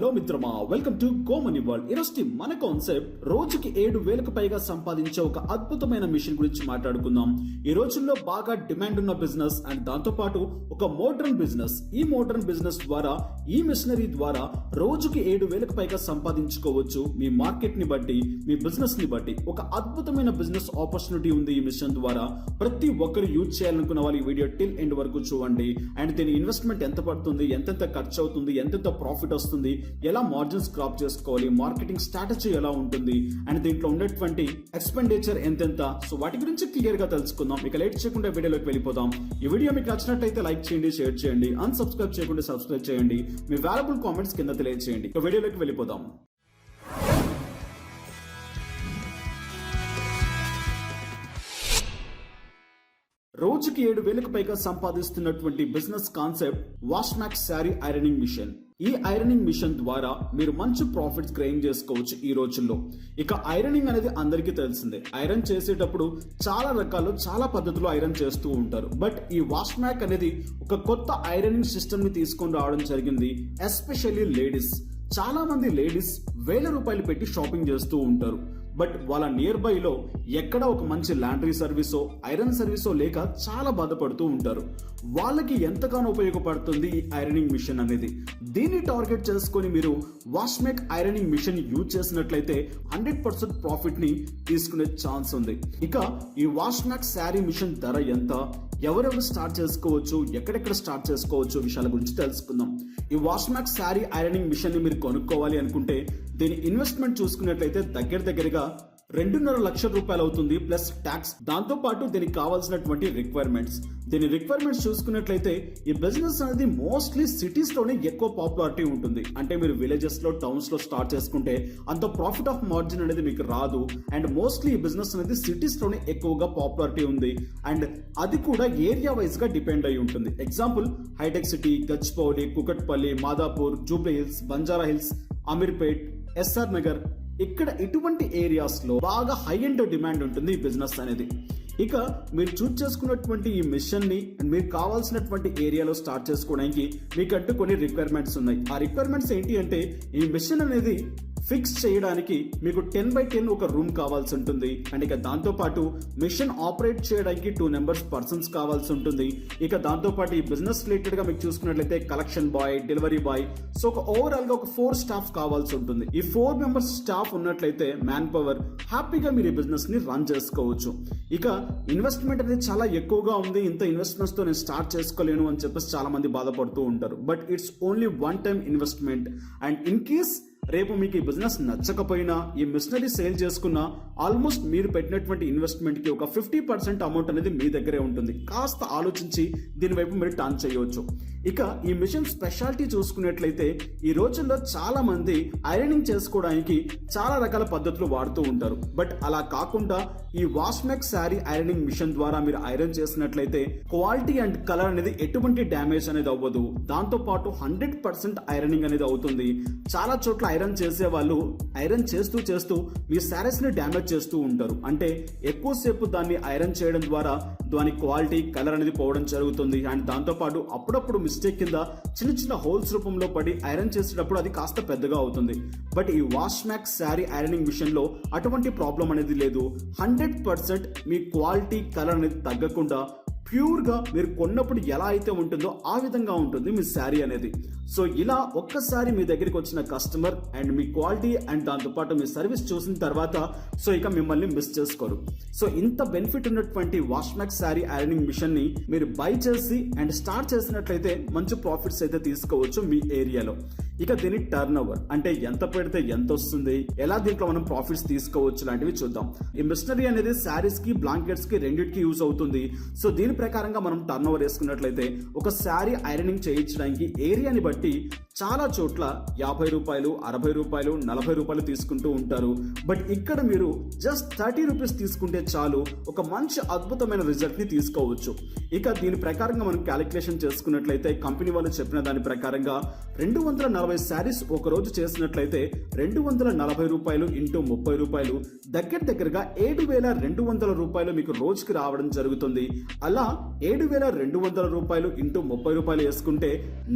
Hello మిత్రమా, welcome to go money world. ఈరోజు మన కాన్సెప్ట్ రోజుకి 7,000కు పైగా సంపాదించే ఒక అద్భుతమైన మిషన్ గురించి మాట్లాడుకుందాం. ఈ రోజుల్లో బాగా డిమాండ్ ఉన్న బిజినెస్ అండ్ దాంతో పాటు ఒక మోడర్న్ బిజినెస్. ఈ మోడర్న్ బిజినెస్ ద్వారా, ఈ మిషనరీ ద్వారా రోజుకి 7,000కు పైగా సంపాదించుకోవచ్చు. మీ మార్కెట్ ని బట్టి, మీ బిజినెస్ ని బట్టి ఒక అద్భుతమైన బిజినెస్ ఆపర్చునిటీ ఉంది ఈ మిషన్ ద్వారా. ప్రతి ఒక్కరు యూజ్ చేయాలనుకున్న వాళ్ళు ఈ వీడియో టిల్ ఎండ్ వరకు చూడండి. అండ్ దీని ఇన్వెస్ట్మెంట్ ఎంత పడుతుంది, ఎంతెంత ఖర్చు అవుతుంది, ఎంతెంత ప్రాఫిట్ వస్తుంది, ఎలా మార్జిన్స్ క్రాప్ చేసుకోవాలి, మార్కెటింగ్ స్ట్రాటజీ ఎలా ఉంటుంది, అండ్ దీంట్లో ఉన్నటువంటి ఎక్స్పెండిచర్ ఎంతెంత, సో వాటి గురించి క్లియర్ గా తెలుసుకుందాం. ఇక లేట్ చేయకుండా వీడియోలోకి వెళ్ళిపోదాం. ఈ వీడియో మీకు నచ్చినట్లయితే లైక్ చేయండి, షేర్ చేయండి, అన్సబ్స్క్రైబ్ చేయకుండా సబ్స్క్రైబ్ చేయండి, మీ వాల్యుబుల్ కామెంట్స్ కింద తెలియజేయండి. ఇక వీడియోలోకి వెళ్ళిపోదాం. రోజుకి 7,000కు పైగా సంపాదిస్తున్నటువంటి business concept Washmax sari ironing machine. ఈ ఐరనింగ్ మిషన్ ద్వారా మీరు మంచి ప్రాఫిట్స్ క్లెయిమ్ చేసుకోవచ్చు ఈ రోజుల్లో. ఇక ఐరనింగ్ అనేది అందరికీ తెలిసిందే. ఐరన్ చేసేటప్పుడు చాలా పద్ధతులు ఐరన్ చేస్తూ ఉంటారు. బట్ ఈ వాష్మ్యాక్ అనేది ఒక కొత్త ఐరనింగ్ సిస్టమ్ ని తీసుకొని రావడం జరిగింది. ఎస్పెషల్లీ లేడీస్, చాలా మంది లేడీస్ ₹1,000 పెట్టి షాపింగ్ చేస్తూ ఉంటారు. బట్ వాళ్ళ నియర్ బై లో ఎక్కడ ఒక మంచి లాండ్రీ సర్వీసో, ఐరన్ సర్వీసో లేక చాలా బాధపడుతూ ఉంటారు. వాళ్ళకి ఎంతగానో ఉపయోగపడుతుంది ఈ ఐరనింగ్ మిషన్ అనేది. దీన్ని టార్గెట్ చేసుకొని మీరు వాష్మేక్ ఐరనింగ్ మిషన్ యూజ్ చేసినట్లయితే 100% ప్రాఫిట్ ని తీసుకునే ఛాన్స్ ఉంది. ఇక ఈ వాష్మేక్ శారీ మిషన్ ధర ఎంత, ఎవరెవరు స్టార్ట్ చేసుకోవచ్చు, ఎక్కడెక్కడ స్టార్ట్ చేసుకోవచ్చు విషయాల గురించి తెలుసుకుందాం. ఈ వాష్మ్యాక్స్ శారీ ఐరనింగ్ మిషన్ ని మీరు కొనుక్కోవాలి అనుకుంటే దీని ఇన్వెస్ట్మెంట్ చూసుకున్నట్లయితే దగ్గరగా ₹2.5 లక్షలు అవుతుంది ప్లస్ ట్యాక్స్. దాంతో పాటు దీనికి కావాల్సినటువంటి దీని రిక్వైర్మెంట్స్ చూసుకున్నట్లయితే ఈ బిజినెస్ అనేది మోస్ట్లీ సిటీస్ లోనే ఎక్కువ పాపులారిటీ ఉంటుంది. అంటే మీరు విలేజెస్ లో, టౌన్స్ లో స్టార్ట్ చేసుకుంటే అంత ప్రాఫిట్ ఆఫ్ మార్జిన్ అనేది మీకు రాదు. అండ్ మోస్ట్లీ ఈ బిజినెస్ అనేది సిటీస్ లోనే ఎక్కువగా పాపులారిటీ ఉంది. అండ్ అది కూడా ఏరియా వైజ్ గా డిపెండ్ అయి ఉంటుంది. ఎగ్జాంపుల్ హైటెక్ సిటీ, గచ్చిబౌలి, కుకట్పల్లి, మాదాపూర్, జూబ్లీ హిల్స్, బంజారా హిల్స్, అమీర్పేట్, ఎస్ఆర్ నగర్, ఇక్కడ ఇటువంటి ఏరియాస్ లో బాగా హై ఎండ్ డిమాండ్ ఉంటుంది ఈ బిజినెస్ అనేది. ఇక మీరు చూస్ చేసుకున్నటువంటి ఈ మిషన్ ని మీరు కావాల్సినటువంటి ఏరియాలో స్టార్ట్ చేసుకోవడానికి మీకంటూ కొన్ని రిక్వైర్మెంట్స్ ఉన్నాయి. ఆ రిక్వైర్మెంట్స్ ఏంటి అంటే, ఈ మిషన్ అనేది ఫిక్స్ చేయడానికి మీకు 10x10 ఒక రూమ్ కావాల్సి ఉంటుంది. అండ్ ఇక దాంతో పాటు మిషన్ ఆపరేట్ చేయడానికి 2 పర్సన్స్ కావాల్సి ఉంటుంది. ఇక దాంతో పాటు ఈ బిజినెస్ రిలేటెడ్ గా మీకు చూసుకున్నట్లయితే collection boy, delivery boy, so ఒక ఓవరాల్ గా ఒక 4 స్టాఫ్ కావాల్సి ఉంటుంది. ఈ 4 మెంబర్స్ స్టాఫ్ ఉన్నట్లయితే మ్యాన్ పవర్ హ్యాపీగా మీరు ఈ బిజినెస్ ని రన్ చేసుకోవచ్చు. ఇక ఇన్వెస్ట్మెంట్ అనేది చాలా ఎక్కువగా ఉంది, ఇంత ఇన్వెస్ట్మెంట్స్ తో నేను స్టార్ట్ చేసుకోలేను అని చెప్పేసి చాలా మంది బాధపడుతూ ఉంటారు. But it's only one time investment. And in case రేపు మీకు ఈ బిజినెస్ నచ్చకపోయినా, ఈ మిషనరీ సేల్ చేసుకున్నా, ఆల్మోస్ట్ మీరు పెట్టినటువంటి ఇన్వెస్ట్మెంట్ కి ఒక 50% అమౌంట్ అనేది మీ దగ్గరే ఉంటుంది. కాస్త ఆలోచించి దీని వైపు మీరు టర్న్ చేయవచ్చు. ఇక ఈ మిషన్ స్పెషాలిటీ చూసుకున్నట్లయితే ఈ రోజుల్లో చాలా మంది ఐరనింగ్ చేసుకోవడానికి చాలా రకాల పద్ధతులు వాడుతూ ఉంటారు. బట్ అలా కాకుండా ఈ వాష్మెక్ శారీ ఐరనింగ్ మిషన్ ద్వారా మీరు ఐరన్ చేసినట్లయితే క్వాలిటీ అండ్ కలర్ అనేది ఎటువంటి డ్యామేజ్ అనేది అవ్వదు. దాంతో పాటు 100% ఐరనింగ్ అనేది అవుతుంది. చాలా చోట్ల ఐరన్ చేసే వాళ్ళు ఐరన్ చేస్తూ మీ శారీస్ ని డ్యామేజ్ చేస్తూ ఉంటారు. అంటే ఎక్కువసేపు దాన్ని ఐరన్ చేయడం ద్వారా దాని క్వాలిటీ, కలర్ అనేది పోవడం జరుగుతుంది. అండ్ దాంతో పాటు అప్పుడప్పుడు మిస్టేక్ కింద చిన్న హోల్స్ రూపంలో పడి ఐరన్ చేసేటప్పుడు అది కాస్త పెద్దగా అవుతుంది. బట్ ఈ వాష్మ్యాక్స్ శారీ ఐరనింగ్ మిషన్ లో అటువంటి ప్రాబ్లం అనేది లేదు. 100% మీ క్వాలిటీ, కలర్ అనేది తగ్గకుండా ప్యూర్ గా మీరు కొన్నప్పుడు ఎలా అయితే ఉంటుందో ఆ విధంగా ఉంటుంది మీ శారీ అనేది. సో ఇలా ఒక్కసారి మీ దగ్గరికి వచ్చిన customer and me quality and దాంతో పాటు మీ సర్వీస్ చూసిన తర్వాత సో ఇక మిమ్మల్ని మిస్ చేసుకోరు. సో ఇంత బెనిఫిట్ ఉన్నటువంటి వాష్మ్యాక్స్ శారీ ఐరనింగ్ మిషన్ ని మీరు బై చేసి అండ్ స్టార్ట్ చేసినట్లయితే మంచి ప్రాఫిట్స్ అయితే తీసుకోవచ్చు మీ ఏరియాలో. ఇక దీని టర్న్ ఓవర్ అంటే ఎంత పెడితే ఎంత వస్తుంది, ఎలా దీంట్లో మనం ప్రాఫిట్స్ తీసుకోవచ్చు లాంటివి చూద్దాం. ఈ మిషనరీ అనేది శారీస్ కి, బ్లాంకెట్స్ కి రెండింటికి యూజ్ అవుతుంది. సో దీని ప్రకారంగా మనం టర్న్ ఓవర్ వేసుకున్నట్లయితే ఒక శారీ ఐరనింగ్ చేయించడానికి ఏరియాని బట్టి చాలా చోట్ల ₹50, ₹60, ₹40 తీసుకుంటూ ఉంటారు. బట్ ఇక్కడ మీరు జస్ట్ ₹30 తీసుకుంటే చాలు ఒక మంచి అద్భుతమైన రిజల్ట్ ని తీసుకోవచ్చు. ఇక దీని ప్రకారంగా మనం క్యాలిక్యులేషన్ చేసుకున్నట్లయితే కంపెనీ వాళ్ళు చెప్పిన దాని ప్రకారంగా 240 240 శారీస్ ఒక రోజు చేసినట్లయితే 240 రూపాయలు ఇంటూ 30 రూపాయలు దగ్గరగా 7,200 రూపాయలు మీకు రోజుకి రావడం జరుగుతుంది. అలా 7,200 రూపాయలు ఇంటూ 30 రూపాయలు వేసుకుంటే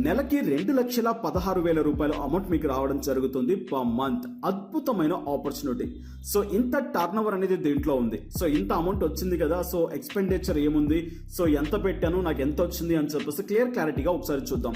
నెలకి 2,16,000 రూపాయలు అమౌంట్ మీకు రావడం జరుగుతుంది పర్ మంత్. అద్భుతమైన ఆపర్చునిటీ. సో ఇంత టర్న్ ఓవర్ అనేది దీంట్లో ఉంది. సో ఇంత అమౌంట్ వచ్చింది కదా, సో ఎక్స్పెండిచర్ ఏముంది, సో ఎంత పెట్టాను, నాకు ఎంత వచ్చింది అని చెప్పేసి క్లారిటీగా ఒకసారి చూద్దాం.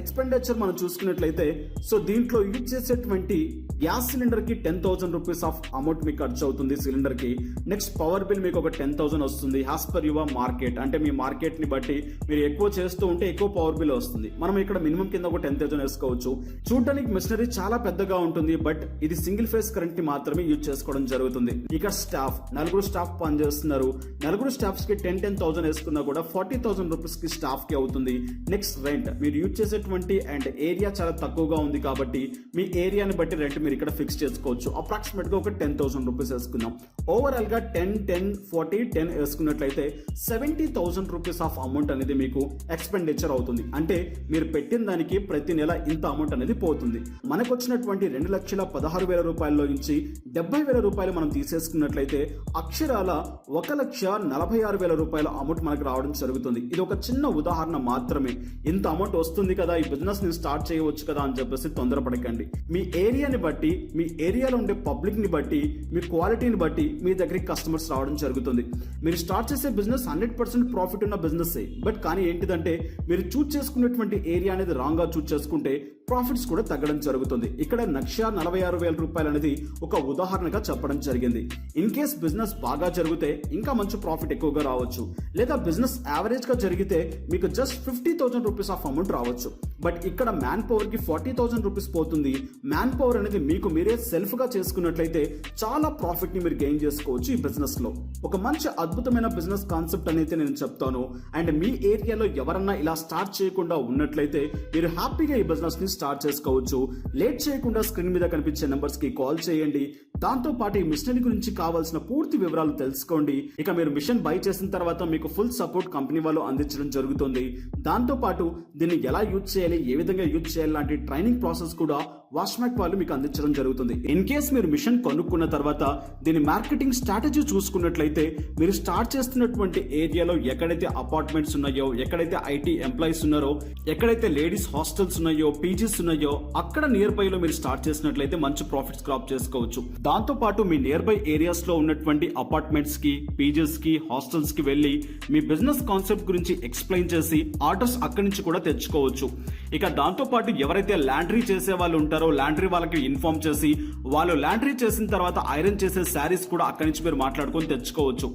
ఎక్స్పెండిచర్ మనం చూసుకున్నట్లయితే సో దీంట్లో యూజ్ చేసేటువంటి గ్యాస్ సిలిండర్ కి 10,000 రూపీస్ ఆఫ్ అమౌంట్ మీకు ఖర్చు అవుతుంది సిలిండర్ కి. నెక్స్ట్ పవర్ బిల్ మీకు ఒక 10,000 వస్తుంది యాజ్ పర్ యువర్ మార్కెట్. అంటే మీ మార్కెట్ ని బట్టి మీరు ఎక్కువ చేస్తూ ఉంటే ఎక్కువ పవర్ బిల్ వస్తుంది. మనం ఇక్కడ మినిమం కింద ఒక 10,000 వేసుకోవచ్చు. చూడడానికి మిషనరీ చాలా పెద్దగా ఉంటుంది, బట్ ఇది సింగిల్ ఫేస్ కరెంట్ ని మాత్రమే యూజ్ చేసుకోవడం జరుగుతుంది. ఇక్కడ స్టాఫ్ 4 స్టాఫ్ పనిచేస్తున్నారు. 4 స్టాఫ్స్ కి 10,000 వేసుకున్నా కూడా 40,000 రూపీస్ కి స్టాఫ్ కి అవుతుంది. నెక్స్ట్ రెంట్ మీరు యూజ్ చేసేటువంటి అండ్ ఏరియా చాలా తక్కువగా ఉంది కాబట్టి మీ ఏరియాని బట్టి రెంట్ మీరు ఇక్కడ ఫిక్స్ చేసుకోవచ్చు. అప్రాక్సిమేట్ గా ఒక 10,000 రూపీస్ వేసుకుందాం. ఓవరాల్ గా 10 వేసుకున్నట్లయితే 70,000 రూపీస్ ఆఫ్ అమౌంట్ అనేది మీకు ఎక్స్పెండిచర్ అవుతుంది. అంటే మీరు పెట్టిన దానికి ప్రతి నెల ఇంత అమౌంట్ అనేది పోతుంది. మనకు వచ్చినటువంటి 2,16,000 రూపాయల్లో నుంచి 70,000 రూపాయలు మనం తీసేసుకున్నట్లయితే అక్షరాల 1,46,000 రూపాయల అమౌంట్ మనకు రావడం జరుగుతుంది. ఇది ఒక చిన్న ఉదాహరణ మాత్రమే. ఇంత అమౌంట్ వస్తుంది కదా, ఈ బిజినెస్ ని స్టార్ట్ చేయవచ్చు కదా అని చెప్పేసి తొందరపడకండి. మీ ఏరియాని బట్టి, మీ ఏరియాలో ఉండే పబ్లిక్ ని బట్టి, మీ క్వాలిటీని బట్టి మీ దగ్గరికి కస్టమర్స్ రావడం జరుగుతుంది. మీరు స్టార్ట్ చేసే బిజినెస్ 100% ప్రాఫిట్ ఉన్న బిజినెస్, బట్ కానీ ఏంటిదంటే మీరు చూస్ చేసుకున్నటువంటి ఏరియా అనేది రాంగ్ గా చూస్ చేసుకుంటే ప్రాఫిట్స్ కూడా తగ్గడం జరుగుతుంది. ఇక్కడ 1,46,000 రూపాయలు అనేది ఒక ఉదాహరణగా చెప్పడం జరిగింది. ఇన్ కేస్ బిజినెస్ బాగా జరిగితే ఇంకా మంచి ప్రాఫిట్ ఎక్కువగా రావచ్చు, లేదా బిజినెస్ యావరేజ్ గా జరిగితే మీకు జస్ట్ 50,000 రూపీస్ ఆఫ్ అమౌంట్ రావచ్చు. బట్ ఇక్కడ మ్యాన్ పవర్ కి 40,000 రూపీస్ పోతుంది. మ్యాన్ పవర్ అనేది మీకు మీరే సెల్ఫ్ గా చేసుకున్నట్లయితే చాలా ప్రాఫిట్ ని మీరు గెయిన్ చేసుకోవచ్చు ఈ బిజినెస్ లో. ఒక మంచి అద్భుతమైన బిజినెస్ కాన్సెప్ట్ అనేది నేను చెప్తాను. అండ్ మీ ఏరియాలో ఎవరన్నా ఇలా స్టార్ట్ చేయకుండా ఉన్నట్లయితే మీరు హ్యాపీగా ఈ బిజినెస్ ని స్టార్ట్ చేసుకోవచ్చు. లేట్ చేయకుండా స్క్రీన్ మీద కనిపించే నెంబర్స్ కి కాల్ చేయండి. దాంతో పాటు ఈ మిషన్ గురించి కావాల్సిన పూర్తి వివరాలు తెలుసుకోండి. ఇక మీరు మిషన్ బై చేసిన తర్వాత మీకు ఫుల్ సపోర్ట్ కంపెనీ వాళ్ళు అందించడం జరుగుతుంది. దాంతో పాటు దీన్ని ఎలా యూజ్ చేయాలి, ఏ విధంగా యూజ్ చేయాలి లాంటి ట్రైనింగ్ ప్రాసెస్ కూడా వాష్మాక్ వాళ్ళు మీకు అందించడం జరుగుతుంది. ఇన్ కేస్ మీరు మిషన్ కొనుక్కున్న తర్వాత దీని మార్కెటింగ్ స్ట్రాటజీ చూసుకున్నట్లయితే మీరు స్టార్ట్ చేస్తున్నటువంటి ఏరియాలో ఎక్కడైతే అపార్ట్మెంట్స్ ఉన్నాయో, ఎక్కడైతే ఐటీ ఎంప్లాయీస్ ఉన్నారో, ఎక్కడైతే లేడీస్ హాస్టల్స్ ఉన్నాయో, పీజీస్ ఉన్నాయో అక్కడ నియర్ బై లో మీరు స్టార్ట్ చేసినట్లయితే మంచి ప్రాఫిట్స్ క్రాప్ చేసుకోవచ్చు. దాంతో పాటు మీ నియర్ బై ఏరియాస్ లో ఉన్నటువంటి అపార్ట్మెంట్స్ కి, పీజీస్ కి, హాస్టల్స్ కి వెళ్లి మీ బిజినెస్ కాన్సెప్ట్ గురించి ఎక్స్ప్లెయిన్ చేసి ఆర్డర్స్ అక్కడి నుంచి కూడా తెచ్చుకోవచ్చు. ఇక దాంతో పాటు ఎవరైతే లాండ్రీ చేసే వాళ్ళు ఉంటారో లాండ్రీ వాళ్ళకి ఇన్ఫార్మ్ చేసి వాళ్ళు లాండ్రీ చేసిన తర్వాత ఐరన్ చేసే శారీస్ కూడా అక్కడి నుంచి మీరు మాట్లాడుకొని తెచ్చుకోవచ్చు.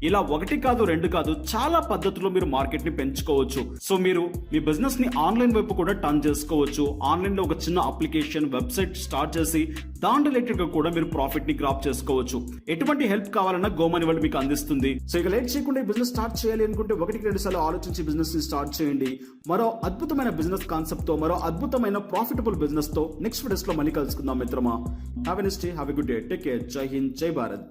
ఇలా 1 కాదు 2 కాదు చాలా పద్ధతుల్లో మీరు మార్కెట్ ని పెంచుకోవచ్చు. సో మీరు మీ బిజినెస్ ని ఆన్లైన్ వైపు కూడా టర్న్ చేసుకోవచ్చు. ఆన్లైన్ లో ఒక చిన్న అప్లికేషన్, వెబ్సైట్ స్టార్ట్ చేసి దాని రిలేటెడ్ గా కూడా మీరు ప్రాఫిట్ ని క్రాప్ చేసుకోవచ్చు. ఎటువంటి హెల్ప్ కావాలన్నా గోమని వాళ్ళు మీకు అందిస్తుంది. సో ఇక లేట్ చేయకుండా ఈ బిజినెస్ స్టార్ట్ చేయాలి అనుకుంటే 1-2 సార్లు ఆలోచించి బిజినెస్ ని స్టార్ట్ చేయండి. మరో అద్భుతమైన బిజినెస్ కాన్సెప్ట్ తో, మరో అద్భుతమైన ప్రాఫిటబుల్ బిజినెస్ తో నెక్స్ట్ వీడియోస్ లో మళ్ళీ కలుసుకుందాం మిత్రమా. Have a nice day, have a good day, take care, జై హింద్, జై భారత్.